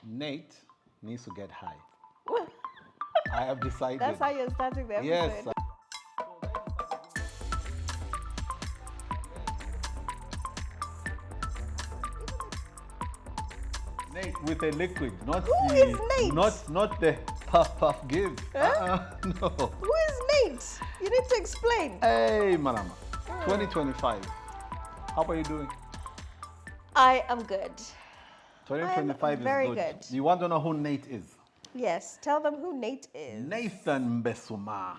Nate needs to get high. I have decided. That's how you're starting the episode. Yes. Nate with a liquid, not Who the, is Nate? Not the puff give. No. Who is Nate? You need to explain. Hey, Malama. 2025. How are you doing? I am good. 2025 is very good. good. You want to know who Nate is? Yes, tell them who Nate is. Nathan Besuma,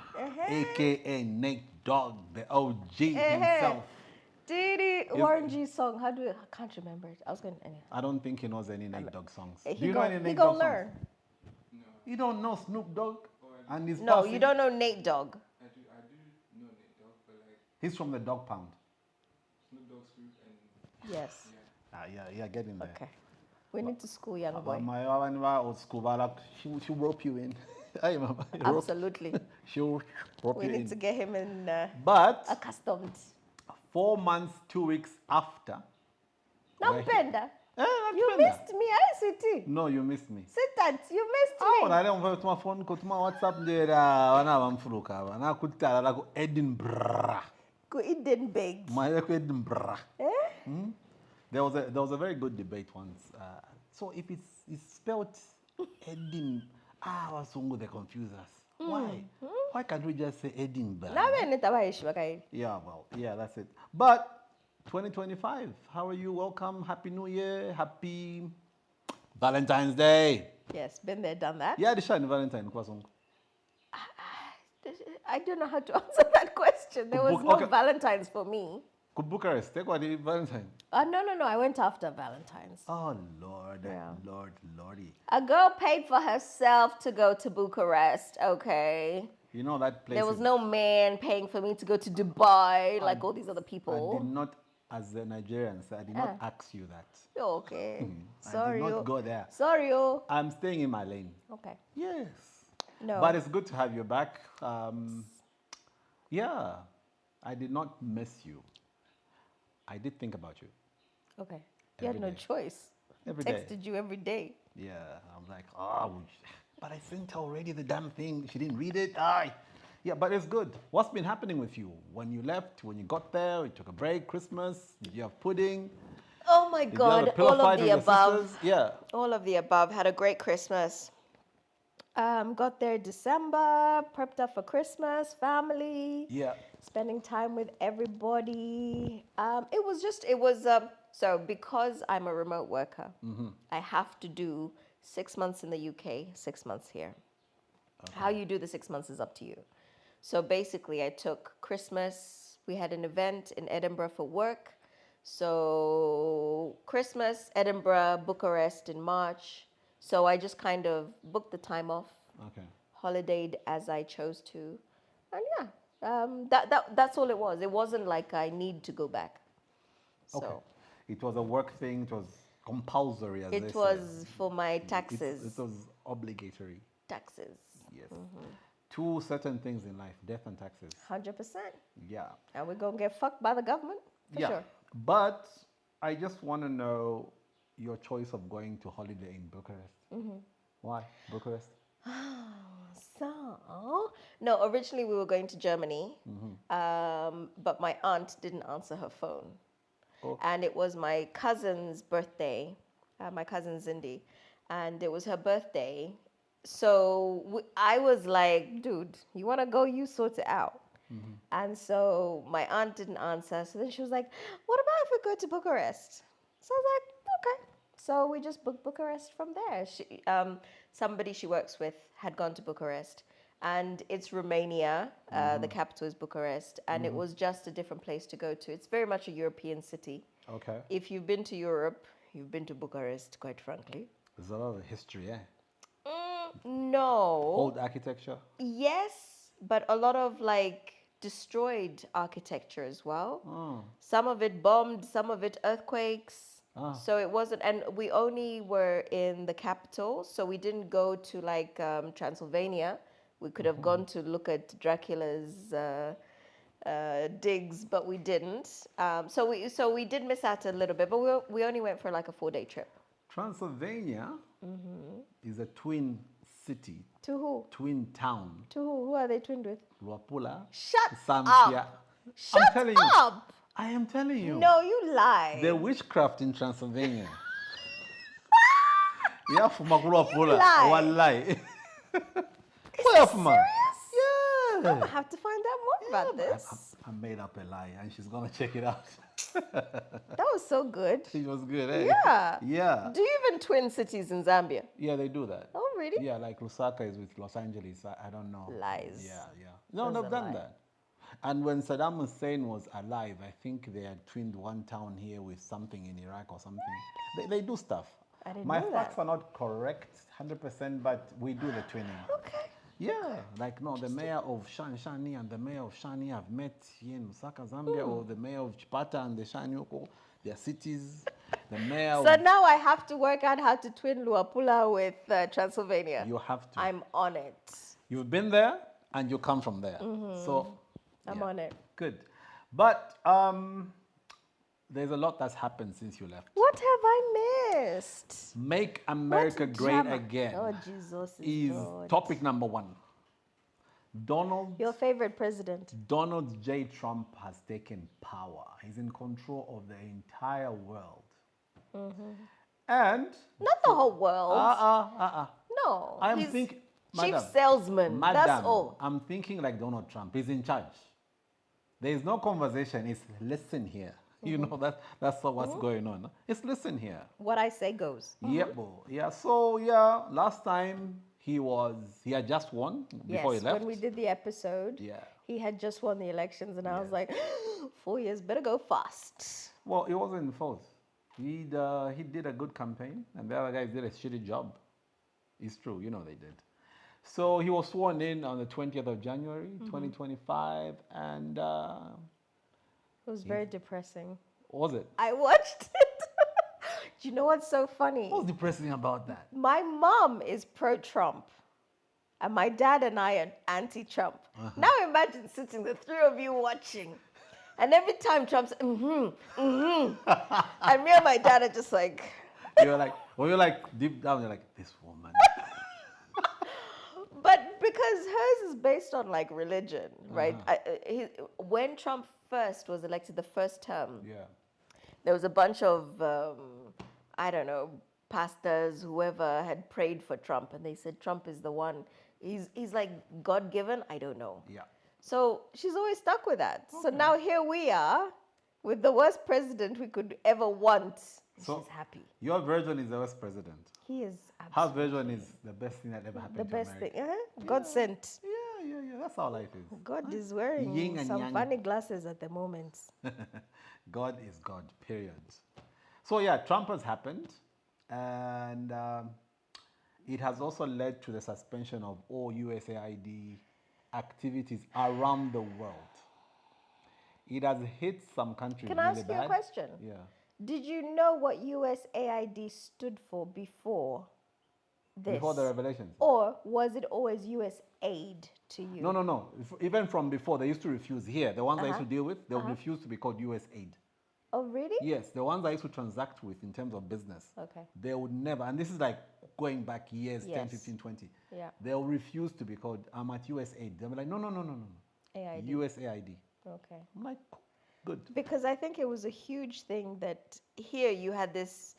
aka Nate Dogg, the OG himself. Warren G's song. I can't remember it. I was going to. I don't think he knows any Nate Dogg songs. He Do you know any he Nate gonna Dogg learn. songs? No. You don't know Snoop Dogg? And his No, passing? you don't know Nate Dogg. I do know Nate Dogg, but like He's from the Dog Pound. Snoop Dogg's group and Yes. Yeah, get in there. Okay. We need to school young boy. My old school, but she'll rope you in. Hey, Mama, Absolutely. She'll rope We you need in. to get him in But accustomed. 4 months, 2 weeks after. Now, Where- Penda, I'm you Penda. missed me, ICT. No, you missed me. Sit that. You missed Oh, me. I don't have my phone. Go to my WhatsApp. There, wana bamfuruka. Wana kutala la go Edinburgh. Go Edinburgh. My Edinburgh. Eh? There was a very good debate once. So if it's spelled Edin, Wasungu they confuse us. Why? Why can't we just say Edinburgh? Yeah, well, yeah, that's it. But 2025, how are you? Welcome. Happy New Year. Happy Valentine's Day. Yes, been there, done that. Yeah, the shine Valentine. Kwasungu. I don't know how to answer that question. There was no Okay. Valentine's for me. Could Bucharest take what the Valentine? No. I went after Valentine's. Oh Lord, Yeah. Lordy. A girl paid for herself to go to Bucharest, okay? You know that place. There was no man paying for me to go to Dubai like all these other I people. did not, as a Nigerian, I did not ask you that. Okay. I Sorry. did not go there. Sorry. I'm staying in my lane. Okay. Yes. No. But it's good to have you back. Yeah, I did not miss you. I did think about you. Okay. You had Every no day. choice. Every day. Texted you every day. Yeah, I'm like, but I sent her already the damn thing. She didn't read it. Yeah, but it's good. What's been happening with you? When you left, when you got there, you took a break, Christmas, did you have pudding? Oh my Did you have a God, pillow all fight of with the your above. sisters? Yeah. All of the above. Had a great Christmas. Got there December, prepped up for Christmas, family. Yeah. Spending time with everybody. So because I'm a remote worker, I have to do 6 months in the UK, 6 months here. Okay. How you do the 6 months is up to you. So basically I took Christmas, we had an event in Edinburgh for work. So Christmas, Edinburgh, Bucharest in March. So I just kind of booked the time off, Okay. holidayed as I chose to. And yeah, that's all it was. It wasn't like I need to go back. So Okay. It was a work thing. It was compulsory, as they it say. was for my taxes. It was obligatory. Taxes. Yes. Two certain things in life: death and taxes. 100%. Yeah. And we're going to get fucked by the government? For Yeah. sure. But I just want to know your choice of going to holiday in Bucharest. Why Bucharest? So, no, originally we were going to Germany, but my aunt didn't answer her phone. Oh. And it was my cousin's birthday, my cousin Zindi, and it was her birthday. So I was like, dude, you want to go, you sort it out. And so my aunt didn't answer. So then she was like, what about if we go to Bucharest? So I was like, okay. So we just booked Bucharest from there. Somebody she works with had gone to Bucharest, and it's Romania. The capital is Bucharest, and it was just a different place to go to. It's very much a European city. Okay. If you've been to Europe, you've been to Bucharest, quite frankly. There's a lot of history, eh? No. Old architecture. Yes, but a lot of like destroyed architecture as well. Some of it bombed, some of it earthquakes. So it wasn't, and we only were in the capital, so we didn't go to like Transylvania. We could have gone to look at Dracula's digs, but we didn't. So we did miss out a little bit, but we only went for like a 4-day trip. Transylvania is a twin city, To who? twin town. To who? Who are they twinned with? Luapula, Shut Zambia. up. Shut telling up. I am telling you. No, you lie. The witchcraft in Transylvania. Yeah, for Luapula. lie. One lie. Is Well, this man. serious? Yeah. I'm gonna have to find out more about this. I made up a lie and she's gonna check it out. That was so good. She was good, eh? Yeah. Yeah. Do you even twin cities in Zambia? Yeah, they do that. Oh, really? Yeah, like Lusaka is with Los Angeles. I don't know. Lies. Yeah, yeah. No, Those they've are done lies. that. And when Saddam Hussein was alive, I think they had twinned one town here with something in Iraq or something. They do stuff. I didn't My know facts that. are not correct 100%, but we do the twinning. Okay. Yeah, like no, the mayor of Shani and the mayor of Shani have met here in Lusaka, Zambia, or the mayor of Chipata and the Shani, their cities. The mayor So of, now I have to work out how to twin Luapula with Transylvania. you have to. I'm on it. You've been there and you come from there. So I'm yeah, on it. good. But there's a lot that's happened since you left. What have I missed? Make America What Great drama? Again Oh, Jesus is Lord. topic number one. Your favorite president. Donald J. Trump has taken power. He's in control of the entire world. And Not the whole world. No. I'm he's thinking, chief madam, salesman. That's madam, all. I'm thinking like Donald Trump. He's in charge. There is no conversation. It's listen here. You know that's what's going on. It's listen here. What I say goes. Yep. Yeah. So yeah, last time he had just won before Yes, he left. when we did the episode, Yeah. he had just won the elections, and I was like, 4 years, better go fast. Well, it wasn't false. He did a good campaign, and the other guys did a shitty job. It's true, you know they did. So he was sworn in on the 20th of January, 2025, and It was very depressing. what was it? I watched it. Do you know what's so funny? What was depressing about that? My mom is pro-Trump, and my dad and I are anti-Trump. Now imagine sitting, the three of you watching, and every time Trump's and me and my dad are just like. You're like, when you're like deep down, you're like, this woman. But because hers is based on like religion, right? When Trump first was elected, the first term, Yeah. there was a bunch of, I don't know, pastors, whoever had prayed for Trump, and they said Trump is the one. He's like God-given. I don't know. Yeah. So she's always stuck with that. So now here we are with the worst president we could ever want. So She's happy. your version is the worst president. He is Her absolutely version is the best thing that ever happened the to best America. thing. God sent. Yeah. That's how life is. God is wearing Yin and some yang. funny glasses at the moment. God is God, period. So yeah, Trump has happened, and it has also led to the suspension of all USAID activities around the world. It has hit some countries Can I really ask you bad. a question? Yeah. Did you know what USAID stood for before this? Before the revelations. Or was it always USAID to you? No. Even from before, they used to refuse. Here, the ones I used to deal with, they would refuse to be called USAID. Oh, really? Yes, the ones I used to transact with in terms of business. Okay. They would never, and this is like going back years, 10, Yes. 15, 20. Yeah. They'll refuse to be called, I'm at USAID. They'll be like, no. AID. USAID. Okay. I'm like, good. Because I think it was a huge thing that here you had this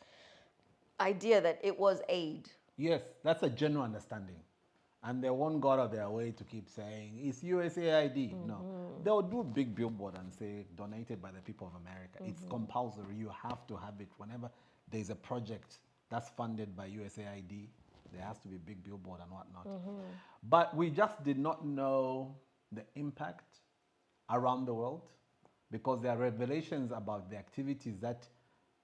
idea that it was aid. Yes, that's a general understanding. And they won't go out of their way to keep saying, it's USAID. No. They'll do a big billboard and say, donated by the people of America. It's compulsory. You have to have it. Whenever there's a project that's funded by USAID, there has to be a big billboard and whatnot. But we just did not know the impact around the world because there are revelations about the activities that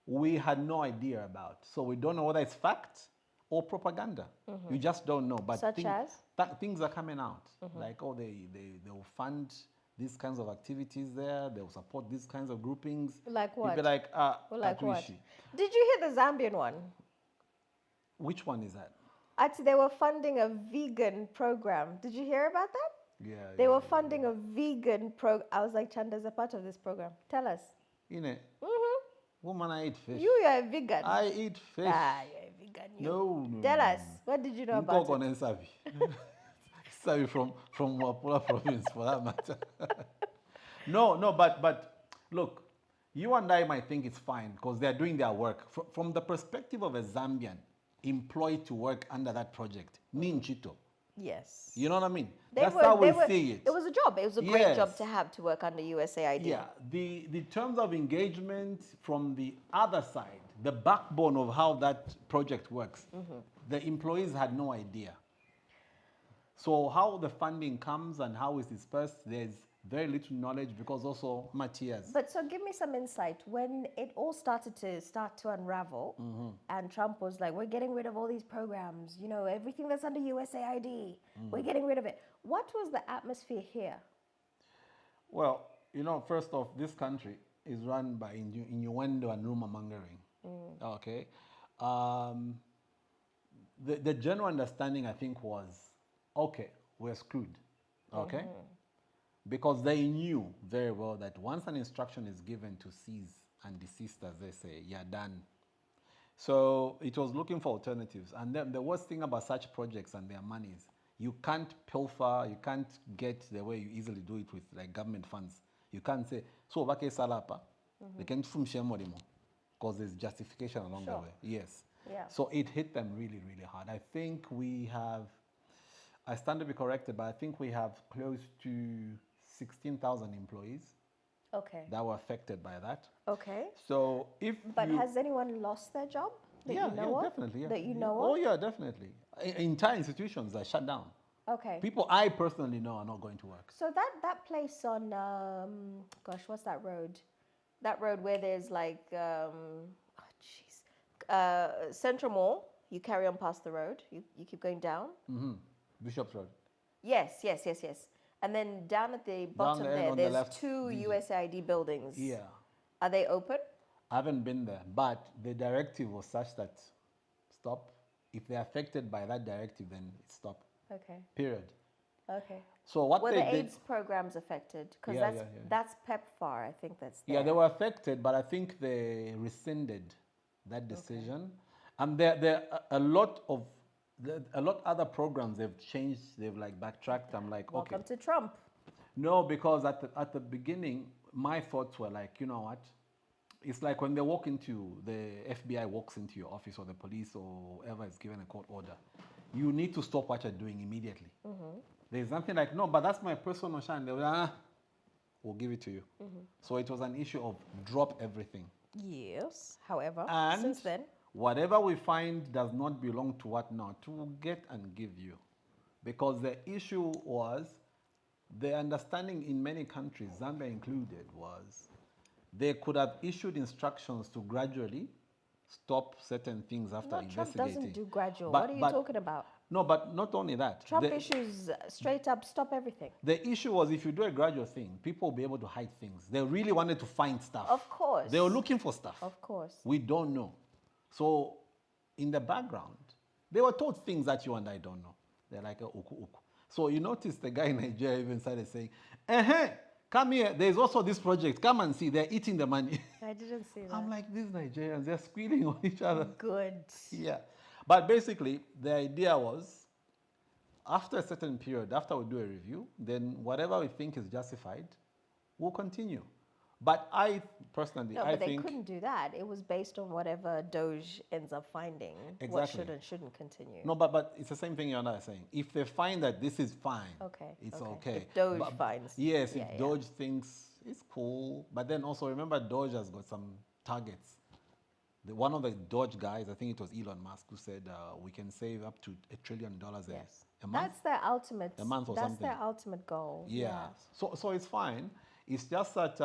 we had no idea about. So we don't know whether it's fact or propaganda. You just don't know. But Such as? things are coming out. Like, they will fund these kinds of activities there. They will support these kinds of groupings. Like what? You'd be like, Like what? Atuishi. Did you hear the Zambian one? Which one is that? They were funding a vegan program. Did you hear about that? Yeah. They were funding a vegan program. I was like, Chanda's a part of this program. Tell us. You know, woman, I eat fish. You are a vegan. I eat fish. Ah, you're a No, no. Tell no, us, what did you know about Nkoko it? and Savi. Savi from Wapula province, for that matter. No, but look, you and I might think it's fine because they're doing their work. From the perspective of a Zambian employed to work under that project, Ninchito. Yes. You know what I mean? They That's were- how they we were- see it. It was a job. It was a great job Yes. to have to work under USAID. Yeah, the terms of engagement from the other side, the backbone of how that project works, the employees had no idea. So how the funding comes and how it's dispersed, there's very little knowledge because also Matthias. But so give me some insight. When it all started to unravel, and Trump was like, we're getting rid of all these programs, you know, everything that's under USAID, we're getting rid of it. What was the atmosphere here? Well, you know, first off, this country is run by innuendo and rumor mongering. Okay. The general understanding, I think, was, okay, we're screwed. Okay. Because they knew very well that once an instruction is given to seize and desist, as they say, you're done. So it was looking for alternatives. And then the worst thing about such projects and their money is you can't pilfer, you can't get the way you easily do it with like government funds. You can't say, so vake salapa, they can't because there's justification along the Sure. way. Yes. Yeah. So it hit them really, really hard. I think we have, I stand to be corrected, but I think we have close to 16,000 employees Okay. that were affected by that. Okay. So if But you, has anyone lost their job that yeah, you know of? definitely, yeah. That you Yeah. know Oh of? yeah, definitely. Entire institutions are shut down. Okay. People I personally know are not going to work. So that place on, gosh, what's that road? That road where there's like, Central Mall. You carry on past the road. You keep going down. Bishop's Road. Yes. And then down at the bottom the end there, on the there's left, two the- USAID buildings. Yeah. Are they open? I haven't been there, but the directive was such that stop. If they're affected by that directive, then it's stop. Okay. Period. Okay. So what Were they the did, AIDS programs affected? Because Yeah, that's yeah. that's PEPFAR. I think that's there. yeah, they were affected, but I think they rescinded that decision. And there are a lot other programs they've changed. They've like backtracked. I'm like, okay. Welcome to Trump. No, because at the beginning, my thoughts were like, you know what? It's like when they walk into, the FBI walks into your office or the police or whoever is given a court order, you need to stop what you're doing immediately. There's nothing like, no, but that's my personal shine. They will, we'll give it to you. So it was an issue of drop everything. Yes. However, And since then, whatever we find does not belong to what not, we'll get and give you. Because the issue was, the understanding in many countries, Zambia included, was they could have issued instructions to gradually stop certain things after Trump investigating. doesn't do gradual. But- What are you but- talking about? No, but not only that. Trump the, issues straight up stop everything. the issue was if you do a gradual thing, people will be able to hide things. They really wanted to find stuff. Of course. They were looking for stuff. Of course. We don't know. So in the background, they were told things that you and I don't know. They're like, uku uku. So you notice the guy in Nigeria even started saying, come here, there's also this project. Come and see, they're eating the money. I didn't see that. I'm like, these Nigerians, they're squealing on each other. Good. Yeah. But basically, the idea was, after a certain period, after we do a review, then whatever we think is justified, we'll continue. But I personally, No, I but they think couldn't do that. It was based on whatever Doge ends up finding. What Exactly. should and shouldn't continue. no, but it's the same thing you and I are saying. If they find that this is fine, Okay. it's okay. If Doge But- finds. Yes, Yeah, if yeah. Doge thinks it's cool, but then also remember Doge has got some targets. One of the Doge guys, I think it was Elon Musk, who said we can save up to $1 trillion Yes. a month. That's their ultimate. A month or that's something. their ultimate goal. Yeah. So it's fine. It's just that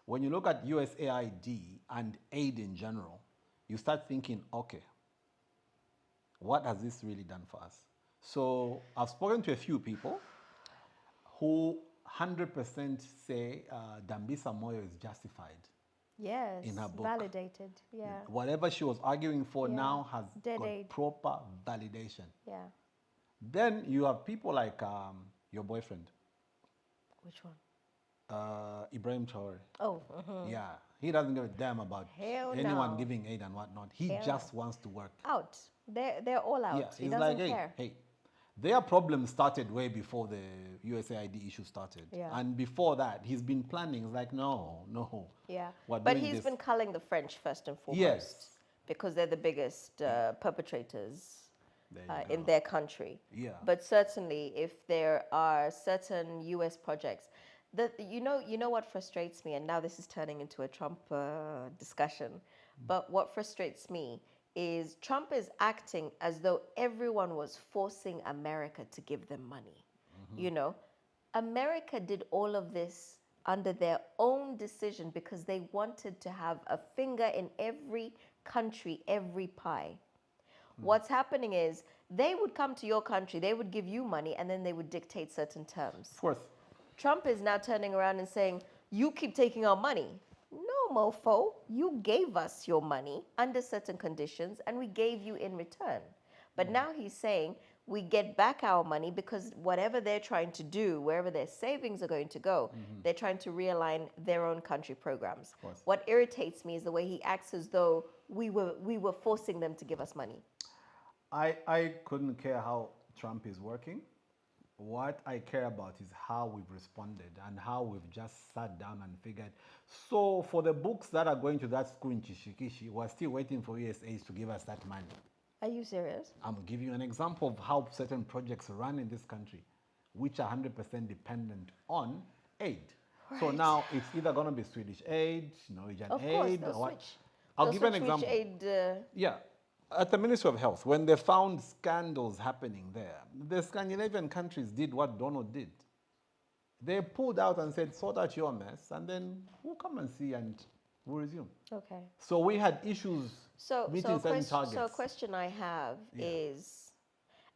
when you look at USAID and aid in general, you start thinking, okay, what has this really done for us? So I've spoken to a few people who 100% say Dambisa Moyo is justified. Yes. In her book. Validated. Yeah. Whatever she was arguing for Yeah. now has Dead got aid. proper validation. Yeah. Then you have people like your boyfriend, Which one? Ibrahim Traore. Oh. Yeah, He doesn't give a damn about Hell anyone no. giving aid and whatnot. He Hell just wants to work. Out. They're all out. Yeah, He he's doesn't like, hey, care. hey. Their problem started way before the USAID issue started. Yeah. And before that, he's been planning. It's like, no. Yeah. We're But doing he's this. been culling the French first and foremost. Yes. Because they're the biggest perpetrators There you in go. their country. Yeah. But certainly, if there are certain U.S. projects, that you know what frustrates me, and now this is turning into a Trump discussion. But what frustrates me is Trump is acting as though everyone was forcing America to give them money. You know, America did all of this under their own decision because they wanted to have a finger in every country, every pie. What's happening is they would come to your country, they would give you money, and then they would dictate certain terms. Of course. Trump is now turning around and saying, you keep taking our money. No, mofo, you gave us your money under certain conditions, and we gave you in return. But now he's saying, we get back our money because whatever they're trying to do, wherever their savings are going to go, they're trying to realign their own country programs. Of course. What irritates me is the way he acts as though we were forcing them to give us money. I couldn't care how Trump is working. What I care about is how we've responded and how we've just sat down and figured. So for the books that are going to that school in Chishikishi, we're still waiting for USAID to give us that money. Are you serious? I'm giving you an example of how certain projects run in this country, which are 100% dependent on aid. So Right. now it's either going to be Swedish aid, Norwegian Of course, aid, they'll or what. switch. I'll They'll give you an switch example. which aid, Yeah. At the Ministry of Health, when they found scandals happening there, the Scandinavian countries did what Donald did. They pulled out and said, sort out your mess, and then we'll come and see and we'll resume. okay. So we had issues So, meeting certain targets. so a question I have Yeah. is,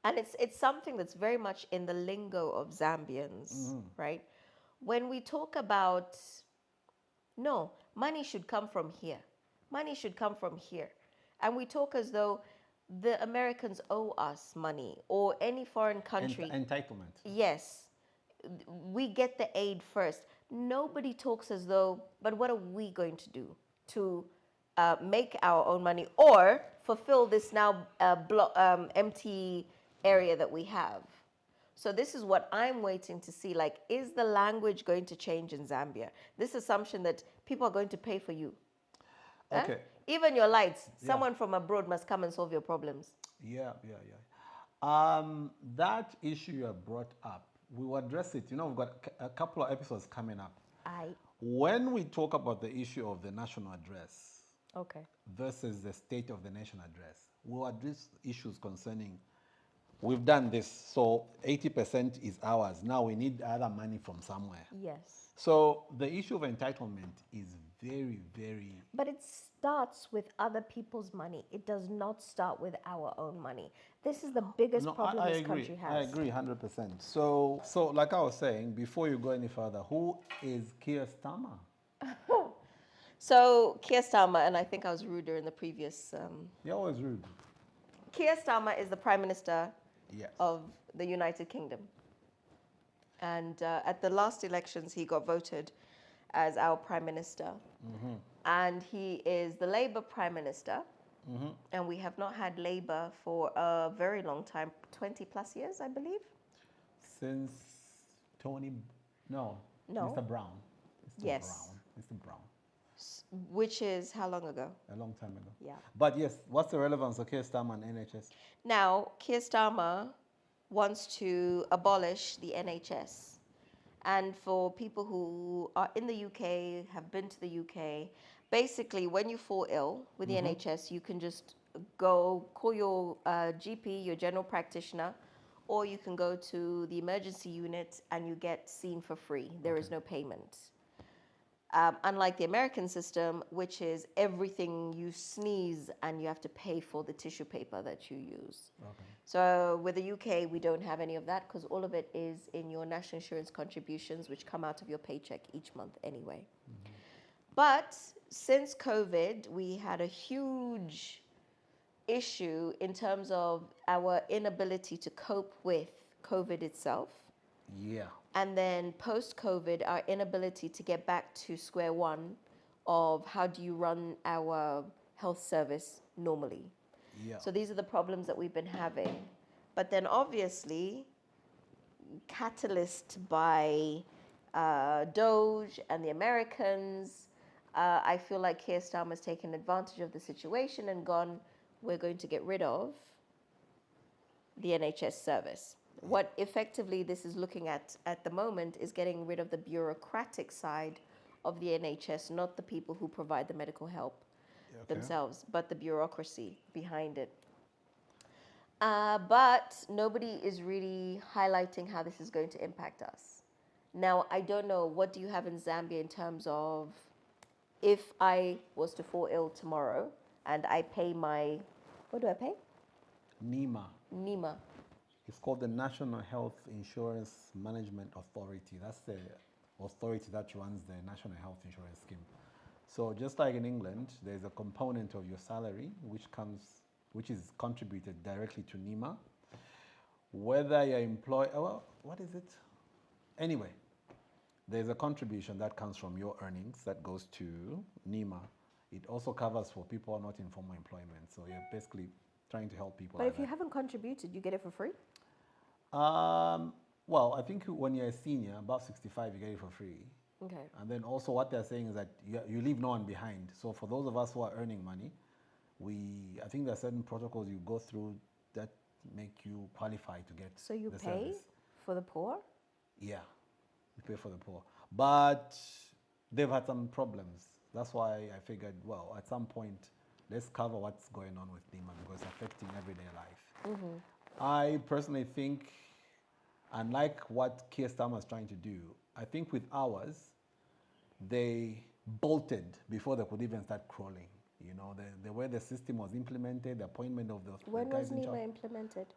and it's something that's very much in the lingo of Zambians, Mm-hmm. right? When we talk about, no, money should come from here. Money should come from here. And we talk as though the Americans owe us money or any foreign country. Entitlement. Yes, we get the aid first. Nobody talks as though, but what are we going to do to make our own money or fulfill this now empty area that we have? So this is what I'm waiting to see. Like, is the language going to change in Zambia? This assumption that people are going to pay for you. Huh? Okay. Even your lights, Yeah. someone from abroad must come and solve your problems. Yeah. That issue you have brought up, we will address it. We've got a couple of episodes coming up. When we talk about the issue of the national address Okay. versus the state of the nation address, we'll address issues concerning, we've done this, so 80% is ours. Now we need other money from somewhere. Yes. So the issue of entitlement is very, very... But it starts with other people's money. It does not start with our own money. This is the biggest problem this agree. country has. I agree 100%. So like I was saying, before you go any further, who is Keir Starmer? So Keir Starmer, and I think I was ruder in the previous. You're always rude. Keir Starmer is the Prime Minister Yes. of the United Kingdom. And at the last elections, he got voted as our Prime Minister. And he is the Labour Prime Minister. And we have not had Labour for a very long time, 20 plus years, I believe. Since Tony... No. No. Mr. Brown. Mr. Yes. Brown. Mr. Brown. Which is how long ago? A long time ago. Yeah. But yes, what's the relevance of Keir Starmer and NHS? Now, Keir Starmer wants to abolish the NHS. And for people who are in the UK, have been to the UK, basically when you fall ill with the NHS, you can just go call your GP, your general practitioner, or you can go to the emergency unit and you get seen for free. There is no payment. Unlike the American system, which is everything you sneeze and you have to pay for the tissue paper that you use. Okay. So with the UK, we don't have any of that because all of it is in your national insurance contributions, which come out of your paycheck each month anyway. But since COVID, we had a huge issue in terms of our inability to cope with COVID itself. Yeah. And then post-COVID, our inability to get back to square one of how do you run our health service normally. Yeah. So these are the problems that we've been having. But then obviously, catalyst by Doge and the Americans, I feel like Keir Starmer's taken advantage of the situation and gone, we're going to get rid of the NHS service. What effectively this is looking at the moment is getting rid of the bureaucratic side of the NHS, not the people who provide the medical help themselves, but the bureaucracy behind it. But nobody is really highlighting how this is going to impact us. Now, I don't know, what do you have in Zambia in terms of if I was to fall ill tomorrow and I pay my, what do I pay? NEMA. NEMA. It's called the National Health Insurance Management Authority. That's the authority that runs the National Health Insurance Scheme. So just like in England, there's a component of your salary which is contributed directly to NEMA. Whether you're employed, what is it? Anyway, there's a contribution that comes from your earnings that goes to NEMA. It also covers for people who are not in formal employment. So you're basically trying to help people. But if you haven't contributed, you get it for free? Well, I think when you're a senior, about 65, you get it for free. Okay. And then also what they're saying is that you leave no one behind. So for those of us who are earning money, I think there are certain protocols you go through that make you qualify to get So you the pay service. for the poor? Yeah, you pay for the poor. But they've had some problems. That's why I figured, well, at some point, let's cover what's going on with NEMA because it's affecting everyday life. I personally think, unlike what Keir Starmer is trying to do, I think with ours, they bolted before they could even start crawling. You know, the way the system was implemented, the appointment of the When guys was in NEMA charge. implemented?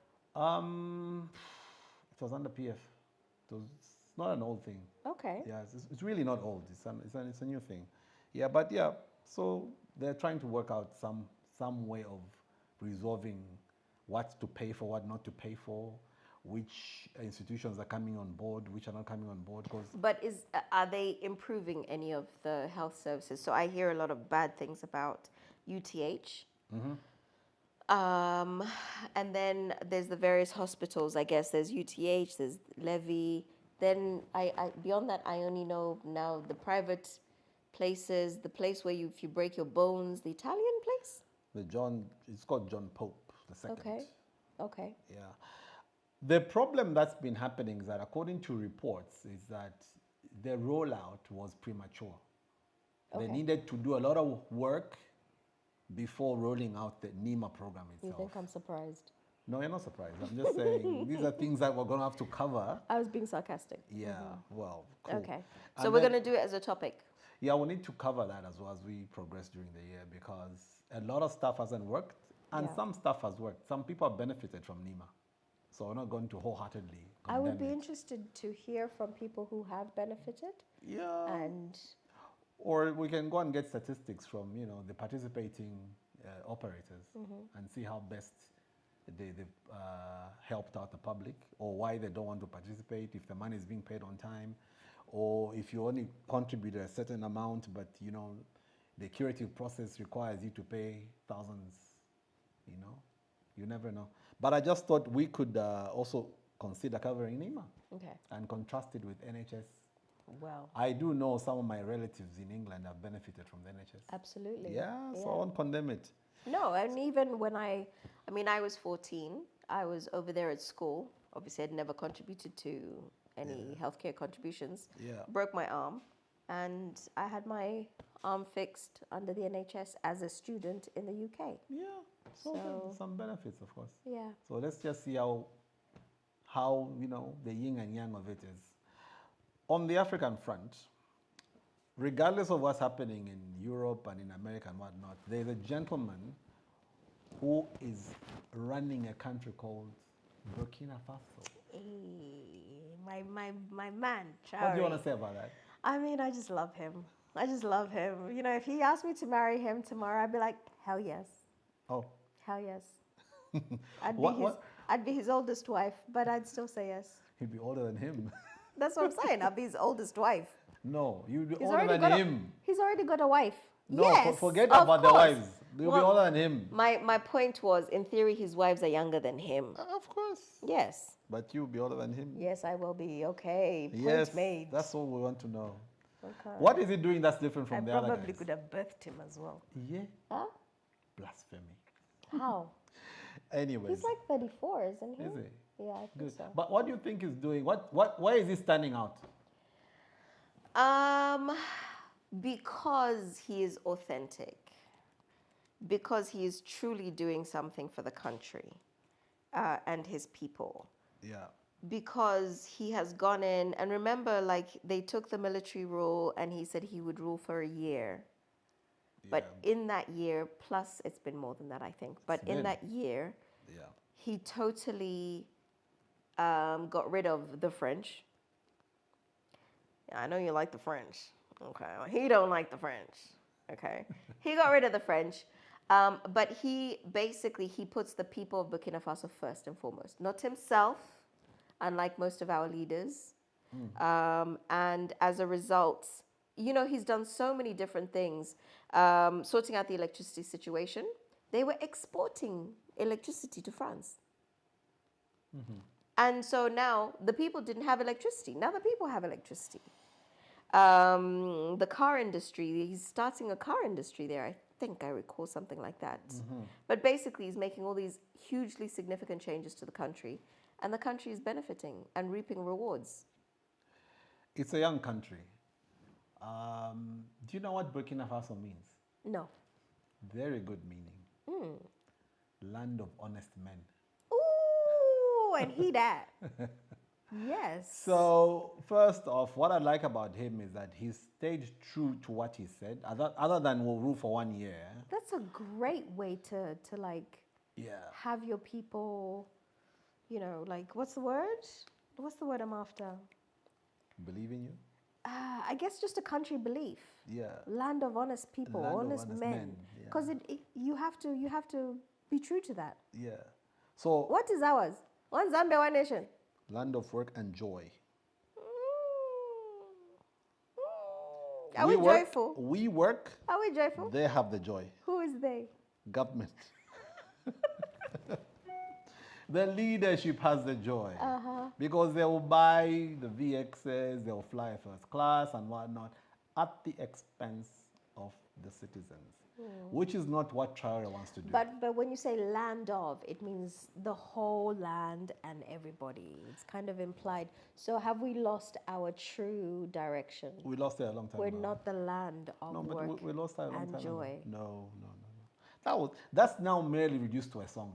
It was under PF. It's not an old thing. Okay. Yeah, it's really not old. It's a new thing. Yeah, but yeah, so they're trying to work out some way of resolving what to pay for, what not to pay for, which institutions are coming on board, which are not coming on board. But are they improving any of the health services? So I hear a lot of bad things about UTH. And then there's the various hospitals. I guess there's UTH, there's Levy. Then beyond that, I only know now the private places, the place where if you break your bones, the Italian place? It's called John Pope II. Okay. Yeah. The problem that's been happening is that according to reports is that the rollout was premature. They Okay. needed to do a lot of work before rolling out the NEMA program You itself. think I'm surprised? No, you're not surprised. I'm just saying these are things that we're going to have to cover. I was being sarcastic. Yeah, well, cool. Okay. And So we're then- going to do it as a topic. Yeah, we need to cover that as well as we progress during the year because a lot of stuff hasn't worked and Yeah. some stuff has worked. Some people have benefited from NEMA. So we're not going to wholeheartedly I would be condemn it. interested to hear from people who have benefited Yeah. and Or we can go and get statistics from, the participating operators and see how best they've helped out the public or why they don't want to participate, if the money is being paid on time, or if you only contribute a certain amount, but, the curative process requires you to pay thousands, you never know. But I just thought we could also consider covering NEMA okay. and contrast it with NHS. Well, I do know some of my relatives in England have benefited from the NHS. absolutely. Yeah, so I won't condemn it. No, and even when I was 14, I was over there at school. Obviously, I'd never contributed to any healthcare contributions. Yeah. Broke my arm, and I had my arm fixed under the NHS as a student in the UK. Yeah, so So- there's some benefits, of course. Yeah. So let's just see how the yin and yang of it is. On the African front, regardless of what's happening in Europe and in America and whatnot, there's a gentleman who is running a country called Burkina Faso. Hey, my man, What do you want to Traore. say about that? I mean, I just love him. I just love him. If he asked me to marry him tomorrow, I'd be like, hell yes. Oh, Hell yes. What- I'd be his oldest wife, but I'd still say yes. he'd be older than him. That's what I'm saying. I'll be his oldest wife. No, you'll be He's older already than got him. He's already got a wife. No, Yes, forget of about the course. wives. You'll be Well, older than him. My point was, in theory, his wives are younger than him. Of course. Yes. But you'll be older than him. Yes, I will be. Okay. Point Yes, made. that's all we want to know. Okay. What is he doing that's different I from the other probably guys? could have birthed him as well. Yeah, Huh? blasphemy. How? Anyways, He's like 34, isn't he? is he? Yeah, I think Good. so. But what do you think he's doing? Why is he standing out? Because he is authentic. Because he is truly doing something for the country and his people. Yeah. Because he has gone in, and remember, like, they took the military rule and he said he would rule for a year. But in that year, plus it's been more than that, I think. But in that year, he totally got rid of the French. I know you like the French. Okay. Well, he don't like the French. Okay. He got rid of the French. But he puts the people of Burkina Faso first and foremost, not himself, unlike most of our leaders. And as a result, you know, he's done so many different things, sorting out the electricity situation. They were exporting electricity to France. And so now the people didn't have electricity. Now the people have electricity. The car industry, he's starting a car industry there. I think I recall something like that. But basically, he's making all these hugely significant changes to the country, and the country is benefiting and reaping rewards. It's a young country. Do you know what Burkina Faso means? No. Very good meaning. Land of honest men. Ooh, and he that. Yes. So, first off, what I like about him is that he stayed true to what he said, other than we'll rule for 1 year. That's a great way to like have your people, you know, like, what's the word? What's the word I'm after? Believe in you? I guess just a country belief. Yeah. Land of honest people, Land of honest honest men. men, yeah. Because you have to be true to that. Yeah. So, What is ours? One Zambia, one nation. land of work and joy. Are we work, joyful? We work, Are we joyful? they have the joy. Who is they? Government. The leadership has the joy. Because they will buy the VXs, they will fly first class and whatnot at the expense of the citizens, which is not what Traore wants to do. But when you say land of, it means the whole land and everybody. It's kind of implied. So have we lost our true direction? We lost it a long time We're ago. not the land of No, work but we lost that a long and time joy. ago. No. That's now merely reduced to a song.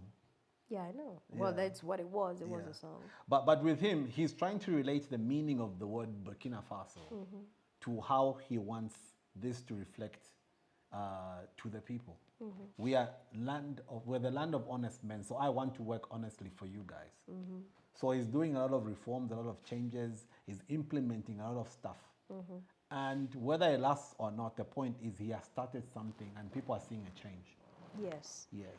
Yeah, I know. Well, Yeah. that's what it was. It was a song. But with him, he's trying to relate the meaning of the word Burkina Faso to how he wants this to reflect to the people. We're the land of honest men, so I want to work honestly for you guys. So he's doing a lot of reforms, a lot of changes, he's implementing a lot of stuff. And whether it lasts or not, the point is he has started something and people are seeing a change. Yes. Yes.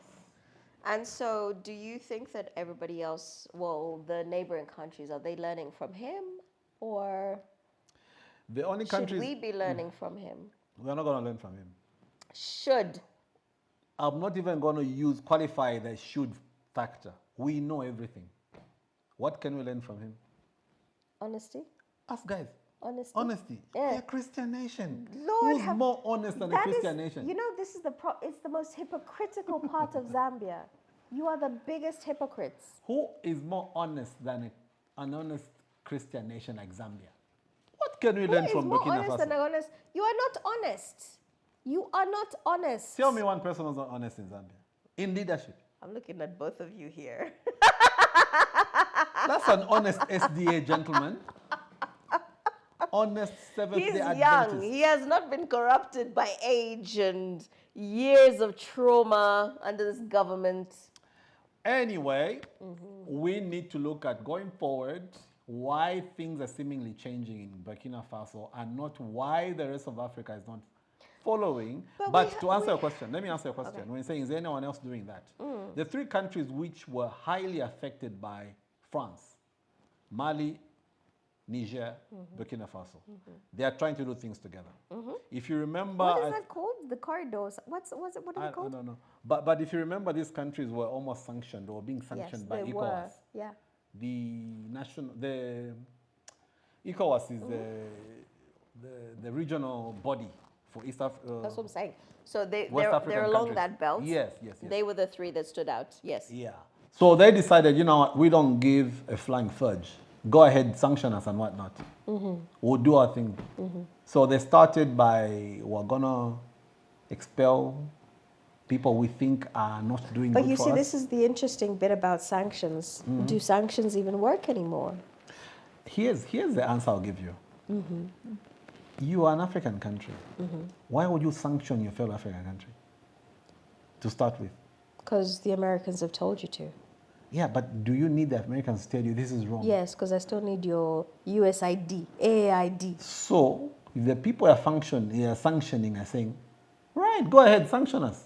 And so do you think that everybody else, well, the neighboring countries, are they learning from him? Or The only should countries we be learning from him? we're not going to learn from him. Should. I'm not even going to qualify the should factor. We know everything. What can we learn from him? Honesty? Us guys. Honesty? Honesty. Yeah. We're a Christian nation. Lord Who's have- more honest than a That Christian is- nation? You know, this is it's the most hypocritical part of Zambia. You are the biggest hypocrites. Who is more honest than an honest Christian nation like Zambia? What can we learn Who is from more Burkina honest Faso? than honest? You are not honest. You are not honest. Tell me one person who's not honest in Zambia. In leadership. I'm looking at both of you here. That's an honest SDA gentleman. Honest He's Seventh-day young. Adventist. He has not been corrupted by age and years of trauma under this government. Anyway, we need to look at going forward why things are seemingly changing in Burkina Faso and not why the rest of Africa is not following. But to answer your question, let me answer your question. Okay. When you're saying, is there anyone else doing that? The three countries which were highly affected by France, Mali, Niger, Burkina Faso. They are trying to do things together. If you remember, What is that called? The corridors. What is it called? I don't know. But if you remember, these countries were almost sanctioned or being sanctioned by they ECOWAS. were. Yeah. The ECOWAS is the regional body for East Africa. That's what I'm saying. So West African they're along countries. that belt. Yes. They were the three that stood out. Yes. Yeah. So they decided, you know what, we don't give a flying fudge. Go ahead, sanction us and whatnot. We'll do our thing. So they started by, we're going to expel people we think are not doing But good you for see, us. this is the interesting bit about sanctions. Do sanctions even work anymore? Here's the answer I'll give you. You are an African country. Why would you sanction your fellow African country? To start with. Because the Americans have told you to. Yeah, but do you need the Americans to tell you this is wrong? Yes, because I still need your USAID, AAID. So, if the people are sanctioning are saying, right, go ahead, sanction us.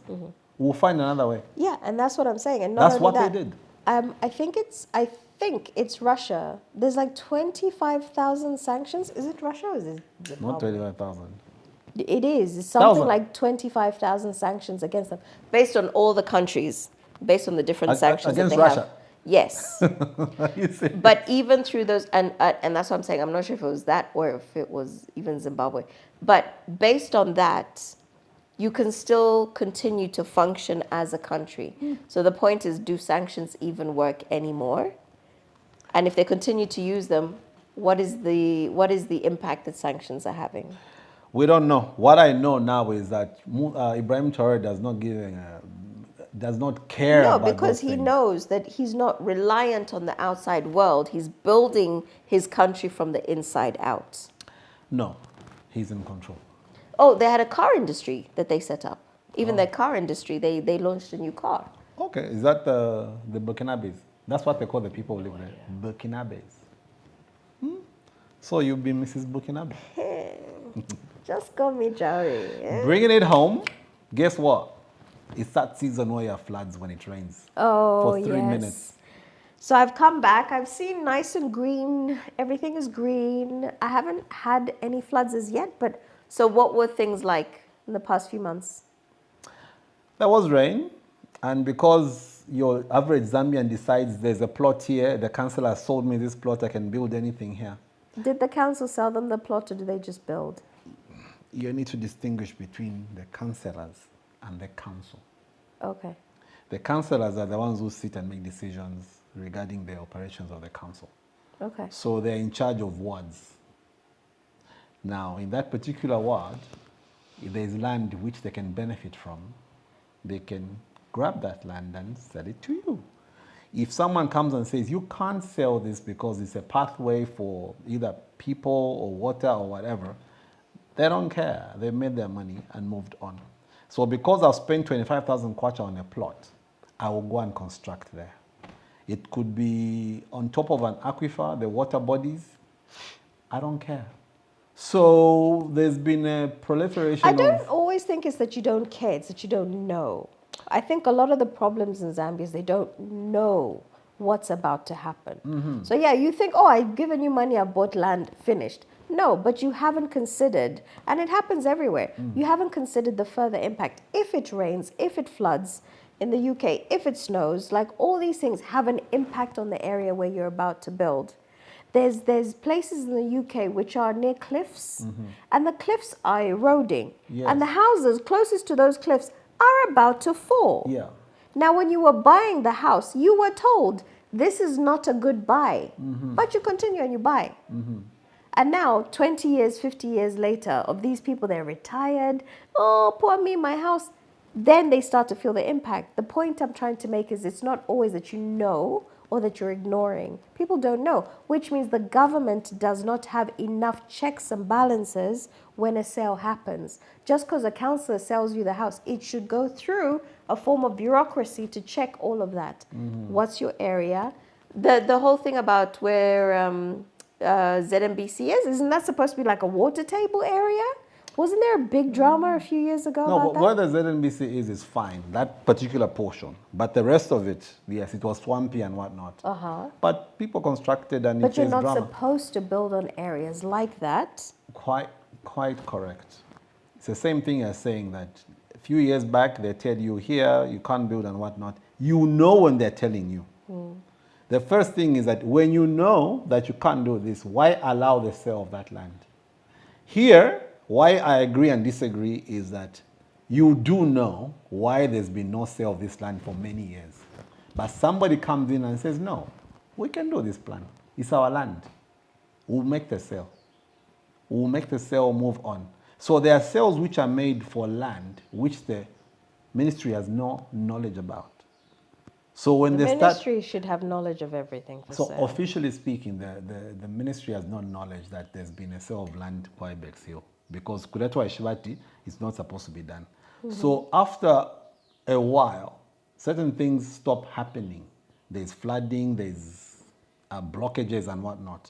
We'll find another way. Yeah, and that's what I'm saying. And not That's only what that, they did. I think it's Russia. There's like 25,000 sanctions. Is it Russia or is it Zimbabwe? Not 25,000. It is. It's something 1,000. like 25,000 sanctions against them, based on all the countries, based on the different sanctions against that they Russia? have. Yes. You see? But even through those, and that's what I'm saying. I'm not sure if it was that or if it was even Zimbabwe. But based on that, you can still continue to function as a country. So the point is, do sanctions even work anymore? And if they continue to use them, what is the impact that sanctions are having? We don't know. What I know now is that Ibrahim Traore does not care No, about because those he things. knows that he's not reliant on the outside world. He's building his country from the inside out. No, he's in control. Oh, they had a car industry that they set up. Even their car industry, they launched a new car. Okay, is that the Burkinabes? That's what they call the people who live there. Burkinabes. So you've been Mrs. Burkinabe. Just call me Jari. Yeah? Bringing it home, guess what? It's that season where you have floods when it rains. Oh, For 3 yes. minutes. So I've come back. I've seen nice and green. Everything is green. I haven't had any floods as yet, but so what were things like in the past few months? There was rain, and because your average Zambian decides there's a plot here, the councillor sold me this plot, I can build anything here. Did the council sell them the plot or did they just build? You need to distinguish between the councillors and the council. Okay. The councillors are the ones who sit and make decisions regarding the operations of the council. Okay. So they're in charge of wards. Now, in that particular ward, if there's land which they can benefit from, they can grab that land and sell it to you. If someone comes and says, you can't sell this because it's a pathway for either people or water or whatever, they don't care. They made their money and moved on. So because I've spent 25,000 kwacha on a plot, I will go and construct there. It could be on top of an aquifer, the water bodies. I don't care. So there's been a proliferation I don't always think it's that you don't care, it's that you don't know. I think a lot of the problems in Zambia is they don't know what's about to happen. So yeah, you think, oh, I've given you money, I've bought land, finished. No, but you haven't considered, and it happens everywhere, you haven't considered the further impact. If it rains, if it floods in the UK, if it snows, like all these things have an impact on the area where you're about to build. There's places in the UK which are near cliffs, and the cliffs are eroding. Yes. And the houses closest to those cliffs are about to fall. Yeah. Now, when you were buying the house, you were told this is not a good buy, but you continue and you buy. And now, 20 years, 50 years later, of these people, they're retired. Oh, poor me, my house. Then they start to feel the impact. The point I'm trying to make is it's not always that you know or that you're ignoring. People don't know, which means the government does not have enough checks and balances when a sale happens. Just because a councillor sells you the house, it should go through a form of bureaucracy to check all of that. What's your area? The whole thing about where ZMBC is, isn't that supposed to be like a water table area? Wasn't there a big drama a few years ago No, about but where the ZNBC is fine, that particular portion. But the rest of it, yes, it was swampy and whatnot. But people constructed and But it you're is not drama. supposed to build on areas like that. Quite correct. It's the same thing as saying that a few years back they tell you here you can't build and whatnot. You know when they're telling you. The first thing is that when you know that you can't do this, why allow the sale of that land? Here, why I agree and disagree is that you do know why there's been no sale of this land for many years. But somebody comes in and says, no, we can do this plan. It's our land. We'll make the sale. We'll make the sale, move on. So there are sales which are made for land which the ministry has no knowledge about. So when The they start... ministry should have knowledge of everything for So sale. officially speaking, the ministry has no knowledge that there's been a sale of land by Bexhill because Kuletwa Ishivati is not supposed to be done. So after a while, certain things stop happening. There's flooding, there's blockages and whatnot.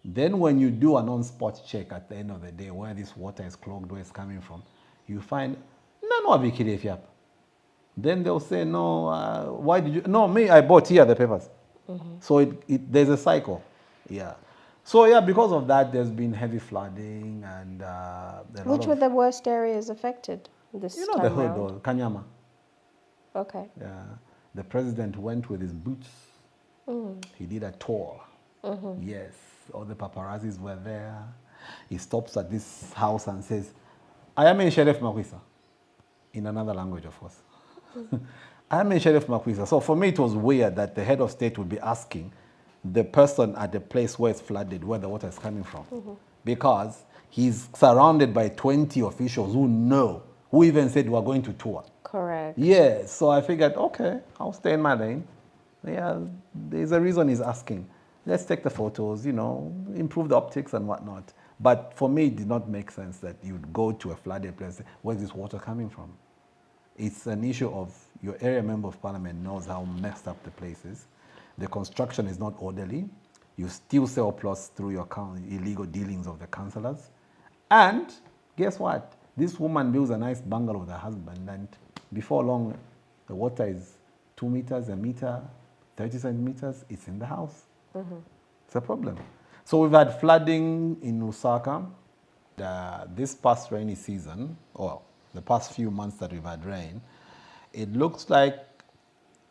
Then when you do an on-spot check at the end of the day where this water is clogged, where it's coming from, you find, no, then they'll say, no, why did you? No, me, I bought here the papers. So there's a cycle. Yeah. So yeah, because of that, there's been heavy flooding and Which were the worst areas affected this you know, time the hood round? or Kanyama. Okay. Yeah. The president went with his boots. He did a tour. Yes. All the paparazzis were there. He stops at this house and says, I am in Sheriff Makwisa. In another language, of course. I am in Sheriff Makwisa. So for me, it was weird that the head of state would be asking the person at the place where it's flooded, where the water is coming from. Because he's surrounded by 20 officials who know, who even said we're going to tour. Correct. Yeah, so I figured, okay, I'll stay in my lane. Yeah, there's a reason he's asking. Let's take the photos, you know, improve the optics and whatnot. But for me, it did not make sense that you'd go to a flooded place. Where's this water coming from? It's an issue of your area member of parliament knows how messed up the place is. The construction is not orderly. You still sell plots through your illegal dealings of the councillors. And guess what? This woman builds a nice bungalow with her husband, and before long, the water is 2 meters, a meter, 30 centimeters. It's in the house. It's a problem. So we've had flooding in Lusaka. This past rainy season, or the past few months that we've had rain, it looks like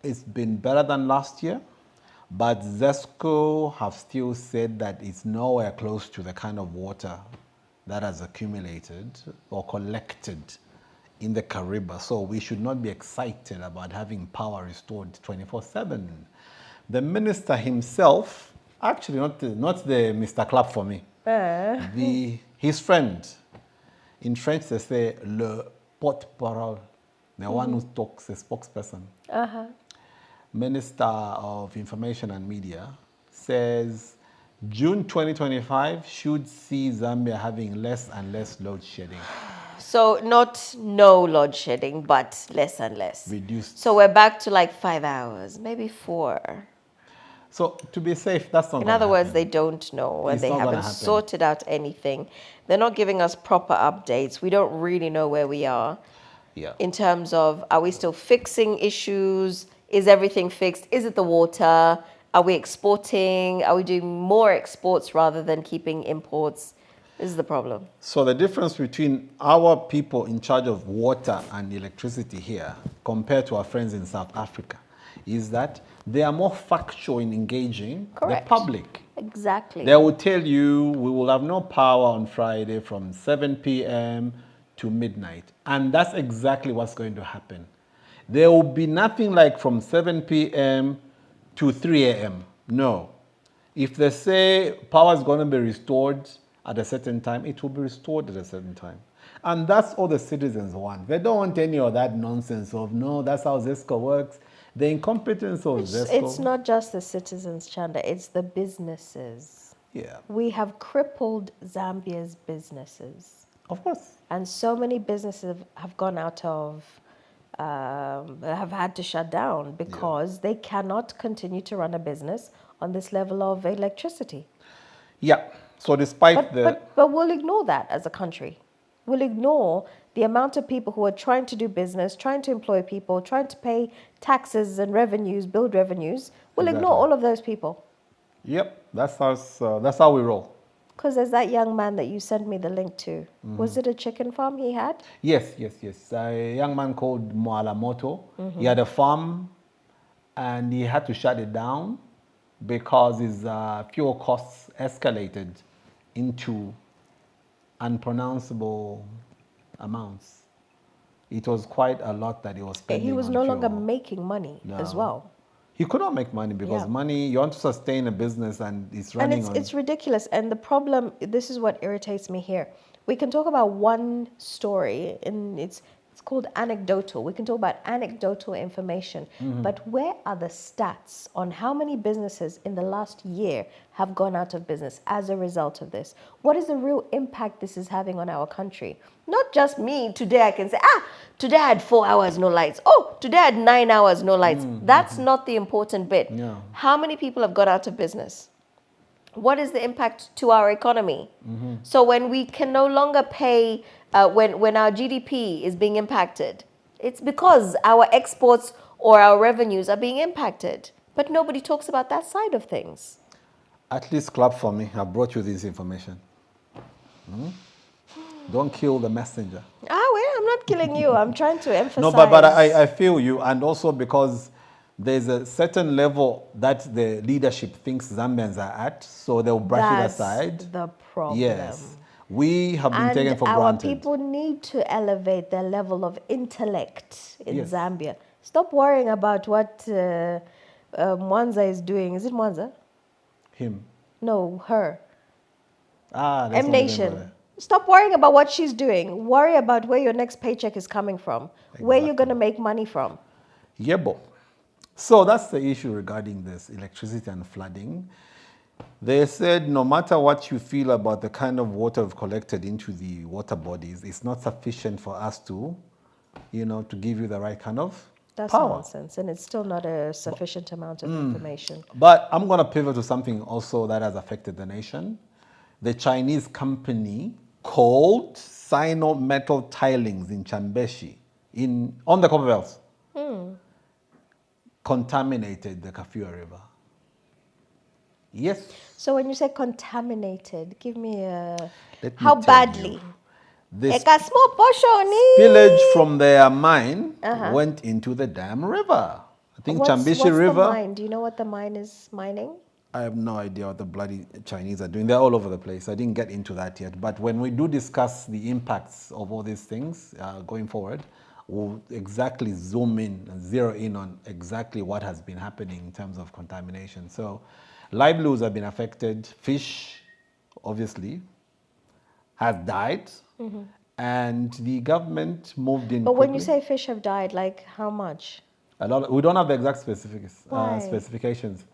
it's been better than last year, but ZESCO have still said that it's nowhere close to the kind of water that has accumulated or collected in the Kariba. So we should not be excited about having power restored 24/7. The minister himself, actually not the Mr. Clap for me, his friend, in French they say le porte-parole, the one who talks, a spokesperson. Minister of Information and Media says June 2025 should see Zambia having less and less load shedding. So not no load shedding, but less and less. Reduced. So we're back to like 5 hours, maybe 4. So to be safe, that's not In gonna other words, happen. they don't know and It's they not gonna haven't happen. sorted out anything. They're not giving us proper updates. We don't really know where we are Yeah. in terms of, are we still fixing issues? Is everything fixed? Is it the water? Are we exporting? Are we doing more exports rather than keeping imports? This is the problem. So the difference between our people in charge of water and electricity here compared to our friends in South Africa is that they are more factual in engaging Correct. the public. Exactly. They will tell you we will have no power on Friday from 7 p.m. to midnight. And that's exactly what's going to happen. There will be nothing like from 7 p.m. to 3 a.m. No. If they say power is going to be restored at a certain time, it will be restored at a certain time. And that's all the citizens want. They don't want any of that nonsense of, no, that's how ZESCO works. The incompetence of ZESCO. It's not just the citizens, Chanda, it's the businesses. Yeah, We have crippled Zambia's businesses. of course. And so many businesses have gone out of, have had to shut down because they cannot continue to run a business on this level of electricity. Yeah. So despite But we'll ignore that as a country. will ignore the amount of people who are trying to do business, trying to employ people, trying to pay taxes and revenues, build revenues, will ignore Exactly. all of those people. Yep, that's how we roll. Because there's that young man that you sent me the link to. Was it a chicken farm he had? Yes. A young man called Ncuala. He had a farm and he had to shut it down because his fuel costs escalated into unpronounceable amounts. It was quite a lot that he was spending. He was on no fuel. longer making money as No. well. He could not make money because Yeah. money, you want to sustain a business and it's running And on... it's ridiculous. And the problem, this is what irritates me here. We can talk about one story, and it's called anecdotal. We can talk about anecdotal information. But where are the stats on how many businesses in the last year have gone out of business as a result of this? What is the real impact this is having on our country? Not just me. Today I can say, today I had 4 hours, no lights. Oh, today I had 9 hours, no lights. That's not the important bit. No. How many people have got out of business? What is the impact to our economy? So when we can no longer pay, when our GDP is being impacted, it's because our exports or our revenues are being impacted. But nobody talks about that side of things. At least clap for me. I brought you this information. Don't kill the messenger. Well, I'm not killing you. I'm trying to emphasize. No, but I feel you. And also because there's a certain level that the leadership thinks Zambians are at, so they'll brush it aside. That's the problem. Yes. We have been And taken for our granted. people need to elevate their level of intellect in Yes. Zambia. Stop worrying about what Mwanza is doing. Is it Mwanza? Him. No, her. That's M not Nation. them, Stop worrying about what she's doing. Worry about where your next paycheck is coming from, where you're going to make money from. Yebo. So that's the issue regarding this electricity and flooding. They said no matter what you feel about the kind of water we've collected into the water bodies, it's not sufficient for us to, to give you the right kind of That's power. nonsense, and it's still not a sufficient amount of information. But I'm going to pivot to something also that has affected the nation. The Chinese company called Sino Metal Tilings in Chambeshi, on the Copperbelt, contaminated the Kafue River. Yes. So when you say contaminated, give me a... Let me How tell badly? you. This Eka small portion. spillage from their mine went into the damn river. I think Chambeshi what's River. the mine? Do you know what the mine is mining? I have no idea what the bloody Chinese are doing. They're all over the place. I didn't get into that yet. But when we do discuss the impacts of all these things going forward, we'll exactly zoom in and zero in on exactly what has been happening in terms of contamination. So livelihoods have been affected. Fish, obviously, has died. And the government moved in But when you quickly. say fish have died, like how much? A lot. We don't have the exact Why? specifications.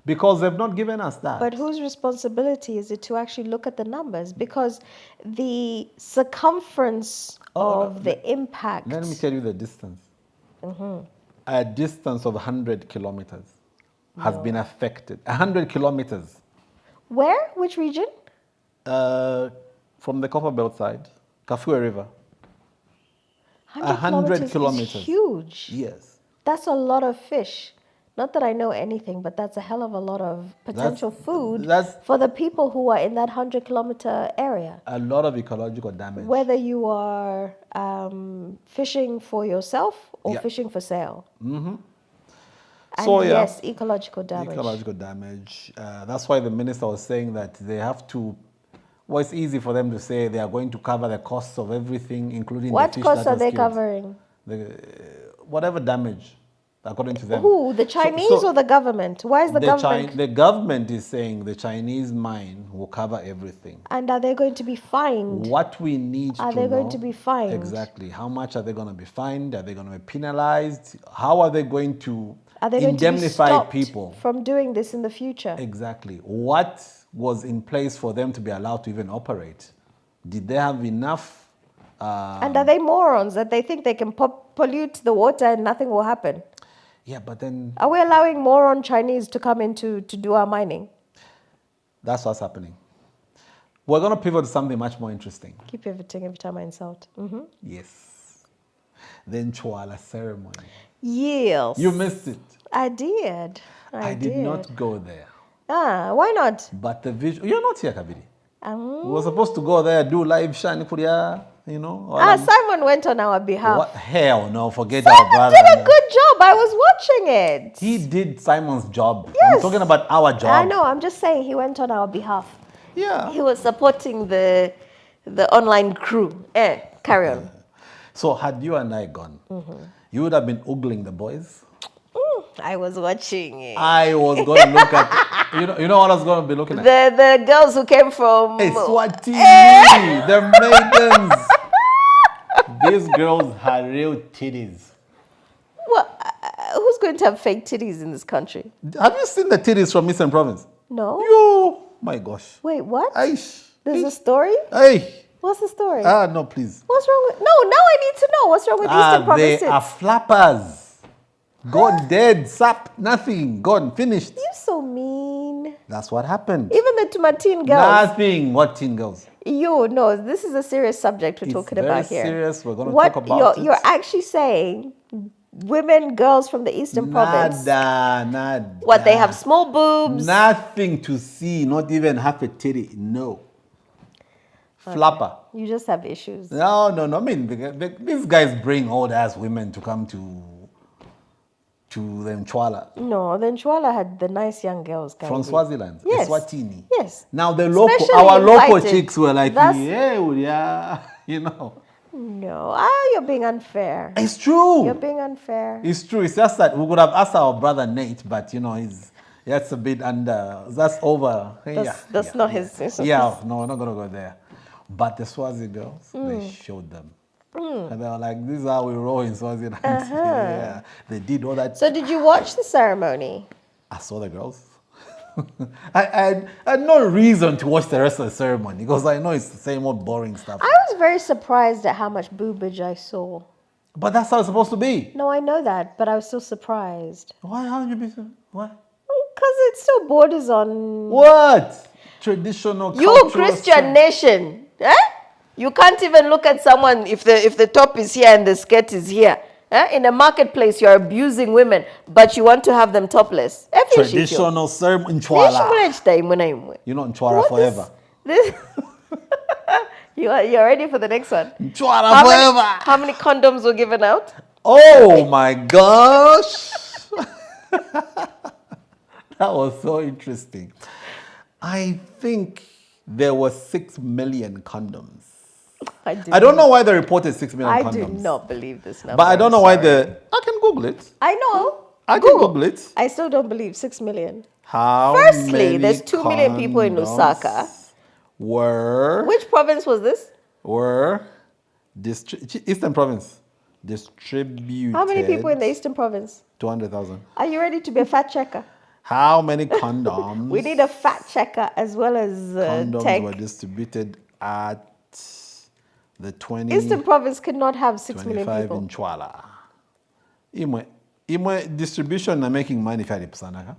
Because they've not given us that. But whose responsibility is it to actually look at the numbers? Because the circumference of the impact... Let me tell you the distance. A distance of 100 kilometers has been affected. 100 kilometers. Where? Which region? From the Copperbelt side, Kafue River. 100 kilometers. is huge. Yes. That's a lot of fish. Not that I know anything, but that's a hell of a lot of potential food that's- for the people who are in that 100-kilometer area. A lot of ecological damage. Whether you are fishing for yourself or Yeah. fishing for sale. And So, yeah. yes, ecological damage. Ecological damage. That's why the minister was saying that they have to. Well, it's easy for them to say they are going to cover the costs of everything, including What the fish costs that are was they killed. covering? Whatever damage, according to them. Who? The Chinese or the government? Why is the government? The government is saying the Chinese mine will cover everything. And are they going to be fined? What we need Are to they know, going to be fined? Exactly. How much are they going to be fined? Are they going to be penalized? How are they going to Are they going to be indemnify stopped people? from doing this in the future? Exactly. What was in place for them to be allowed to even operate? Did they have enough? And are they morons that they think they can pollute the water and nothing will happen? Yeah, but then Are we allowing moron Chinese to come in to do our mining? that's what's happening. We're going to pivot to something much more interesting. Keep pivoting every time I insult. Yes. The Ncuala Ceremony. Yes. You missed it. I did. I did not go there. Why not? But the visual... You're not here, Kabiri. Um, We were supposed to go there, do live shani kuria, you know. Simon went on our behalf. What? Hell no, forget Simon our brother. did a good job. I was watching it. He did Simon's job. I'm Yes. talking about our job. I know. I'm just saying he went on our behalf. Yeah. He was supporting the online crew. Carry on. So had you and I gone, you would have been oogling the boys. I was watching it. I was going to look at, you know what I was going to be looking at? The girls who came from Eswatini, the maidens. These girls had real titties. Well, who's going to have fake titties in this country? Have you seen the titties from Eastern Province? No. Yo, my gosh. Wait, what? Aish. There's a story? Hey. What's the story? No, please. What's wrong with... No, now I need to know. What's wrong with Eastern Province? They are flappers. Gone, dead, sap, nothing. Gone, finished. You're so mean. That's what happened. Even the Tumatin girls. Nothing. What teen girls? No, this is a serious subject we're talking about here. It's very serious. We're going to talk about it. You're actually saying women, girls from the Eastern Province. Nada. What, they have small boobs? Nothing to see. Not even half a titty. No. Flapper. You just have issues. No. I mean, these guys bring old ass women to come to the Ncuala. No, the Ncuala had the nice young girls. From Swaziland. Yes. Eswatini. Yes. Now the Especially our local invited. chicks were like, That's- yeah, you know. No, you're being unfair. It's true. You're being unfair. It's true. It's just that we could have asked our brother Nate, but that's a bit under. That's over. That's not his. Yeah, no, we're not gonna go there. But the Swazi girls, they showed them. And they were like, this is how we roll in Swaziland. Yeah, they did all that. So did you watch the ceremony? I saw the girls. I had no reason to watch the rest of the ceremony because I know it's the same old boring stuff. I was very surprised at how much boobage I saw. But that's how it's supposed to be. No, I know that, but I was still surprised. Why? How you be so? What? Because it still borders on... What? Traditional You cultural Christian stuff. nation. You can't even look at someone if the top is here and the skirt is here. In a marketplace, you're abusing women, but you want to have them topless. Traditional ceremony. Ncuala. You're not Ncuala forever. You're ready for the next one? Ncuala forever. How many condoms were given out? Oh my gosh. That was so interesting. I think there were 6 million condoms. I don't know why they reported 6 million condoms. I do not believe this number. But I don't know why the... I can Google it. I know. I can Google it. I still don't believe 6 million. Firstly, many there's 2 million people in Lusaka. Which province was this? Eastern Province. Distributed. How many people in the Eastern Province? 200,000. Are you ready to be a fact checker? How many condoms? We need a fact checker as well as condoms tech. were distributed at the 20. Eastern Province could not have 6 million people. 25 in Ncuala. Imwe distribution are making money 50%.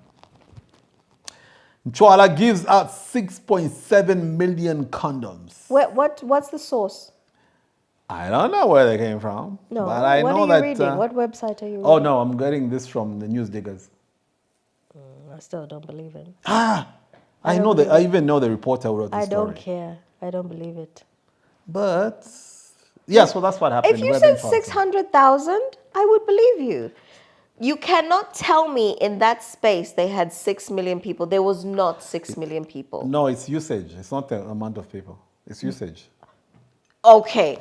Ncuala gives out 6.7 million condoms. What's the source? I don't know where they came from. No, but I know what are you that, reading? What website are you reading? Oh no, I'm getting this from the News Diggers. I still don't believe it. I even know the reporter who wrote the story. I don't care. I don't believe it. But yeah, so that's what happened. If you said 600,000, I would believe you. You cannot tell me in that space they had 6 million people. There was not 6 million people. No, it's usage. It's not the amount of people. It's usage. Okay.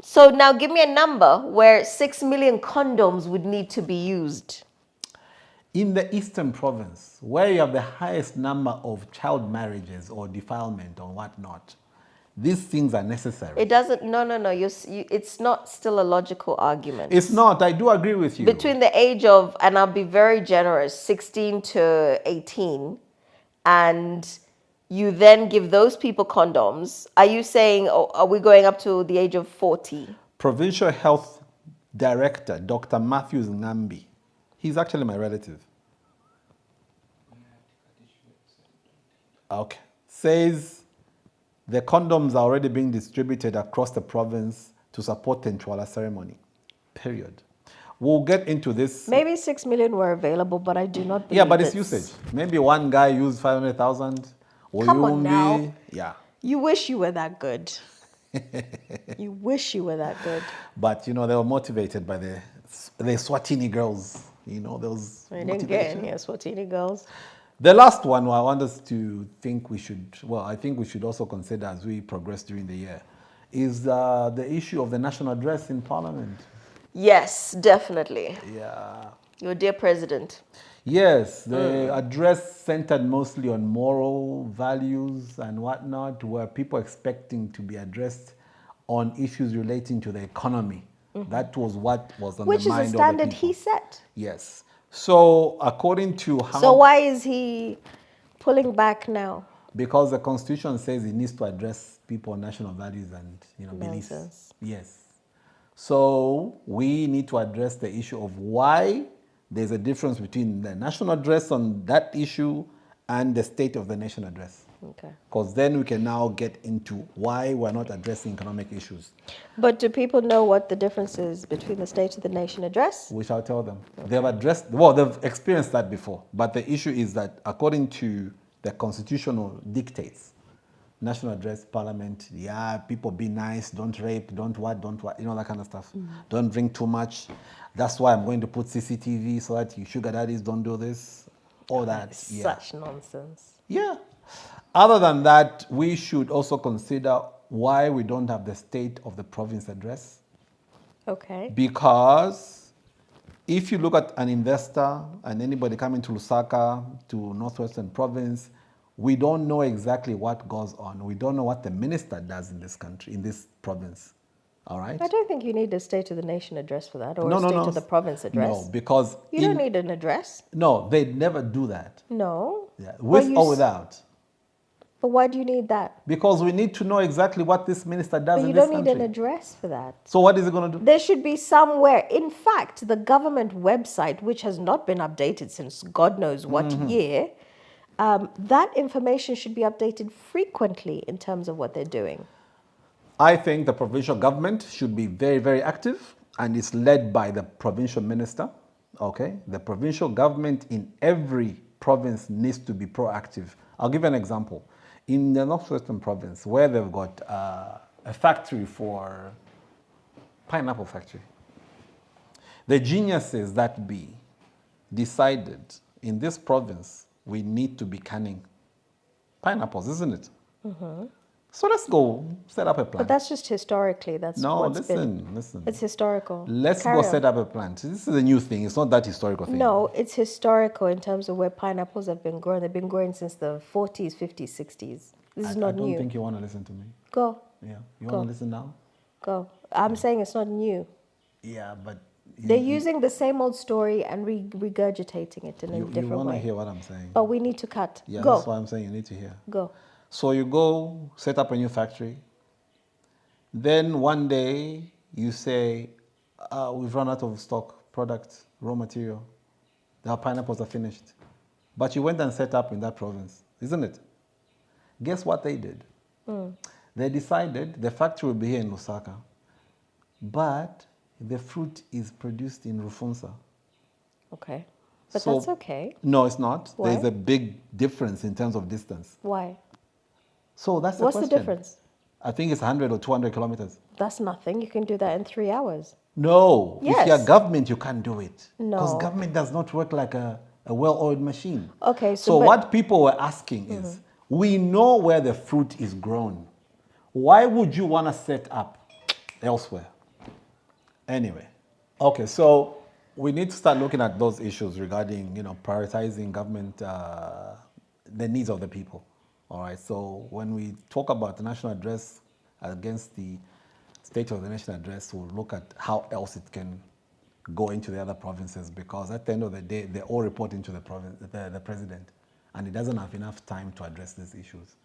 So now give me a number where 6 million condoms would need to be used. In the Eastern Province, where you have the highest number of child marriages or defilement or whatnot, these things are necessary. It doesn't, no. It's not still a logical argument. It's not. I do agree with you. Between the age of, and I'll be very generous, 16 to 18, and you then give those people condoms, are you saying, are we going up to the age of 40? Provincial Health Director, Dr. Matthews Ngambi, he's actually my relative. Okay. Says The condoms are already being distributed across the province to support the Ncuala Ceremony. Period. We'll get into this. Maybe 6 million were available, but I do not believe Yeah, but it's usage. Maybe one guy used 500,000. Come on now. Yeah. You wish you were that good. You wish you were that good. But, they were motivated by the Swatini girls. Those I didn't get any Swatini girls. The last one I want us to think I think we should also consider as we progress during the year, is the issue of the national address in Parliament. Yes, definitely. Yeah. Your dear president. Yes, the address centered mostly on moral values and whatnot, where people expecting to be addressed on issues relating to the economy. That was what was on Which the mind is of a the standard people. he set. Yes. So according to how... So why is he pulling back now? Because the Constitution says it needs to address people's national values and beliefs. Nonsense. Yes. So we need to address the issue of why there's a difference between the national address on that issue and the State of the Nation address. Okay. Because then we can now get into why we're not addressing economic issues. But do people know what the difference is between the State of the Nation address? We shall tell them. They've experienced that before. But the issue is that according to the constitutional dictates, national address, parliament, people be nice, don't rape, don't what, that kind of stuff. Don't drink too much. That's why I'm going to put CCTV so that you sugar daddies don't do this. All that. Such nonsense. Yeah. Other than that, we should also consider why we don't have the state of the province address. Okay. Because if you look at an investor and anybody coming to Lusaka, to Northwestern Province, we don't know exactly what goes on. We don't know what the minister does in this country, in this province. All right? I don't think you need a State of the Nation address for that, or No, a no, State no. of the Province address. No, because... You don't need an address. No, they never do that. No. Yeah. With or without. But why do you need that? Because we need to know exactly what this minister does But in you this don't country. need an address for that. So what is it going to do? There should be somewhere. In fact, the government website, which has not been updated since God knows what year, that information should be updated frequently in terms of what they're doing. I think the provincial government should be very, very active, and it's led by the provincial minister. Okay? The provincial government in every province needs to be proactive. I'll give you an example. In the Northwestern Province, where they've got a factory for pineapple factory, the geniuses that be decided in this province we need to be canning pineapples, isn't it? So let's go set up a plant. But that's just historically. That's No, what's been. listen. It's historical. Let's Carry go on. set up a plant. This is a new thing. It's not that historical thing. No, it's historical in terms of where pineapples have been growing. They've been growing since the 40s, 50s, 60s. This is not I don't new. think you want to listen to me. Go, Yeah. You Go. want to listen now? go. I'm saying it's not new. Yeah, but They're using the same old story and regurgitating it in a you different want to way. hear what I'm saying. But we need to cut. Yeah, Go, that's why I'm saying you need to hear. go. So you go set up a new factory. Then one day you say, we've run out of stock, product, raw material. The pineapples are finished. But you went and set up in that province, isn't it? Guess what they did? They decided the factory will be here in Lusaka, but the fruit is produced in Rufunsa. Okay. But So- that's okay. No, it's not. Why? There's a big difference in terms of distance. Why? So that's What's the the question. difference? I think it's 100 or 200 kilometers. That's nothing. You can do that in 3 hours. No. If you're Yes. government, you can't do it. Because No. government does not work like a well-oiled machine. Okay, So but- what people were asking is, we know where the fruit is grown. Why would you want to set up elsewhere? Anyway. Okay, so we need to start looking at those issues regarding, prioritizing government, the needs of the people. All right, so when we talk about the national address against the State of the Nation address, we'll look at how else it can go into the other provinces, because at the end of the day, they all report into the president, and he doesn't have enough time to address these issues.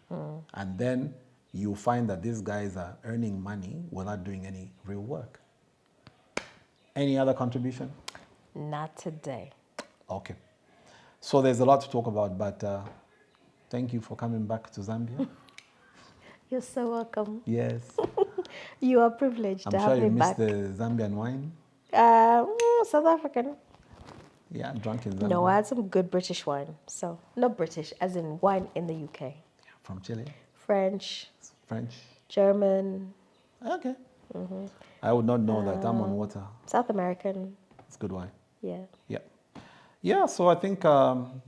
And then you find that these guys are earning money without doing any real work. Any other contribution? Not today. Okay. So there's a lot to talk about, but thank you for coming back to Zambia. You're so welcome. Yes. You are privileged to I'm have sure me you back. missed the Zambian wine. South African. Yeah, drunk in Zambia. No, I had some good British wine. So, not British, as in wine in the UK. From Chile, French, French. German, Okay. I would not know that. I'm on water. South American. It's good wine. Yeah. Yeah. Yeah, so I think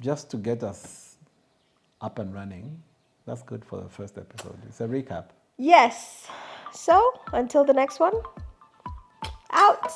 just to get us up and running, that's good for the first episode. It's a recap. Yes. So, until the next one, out.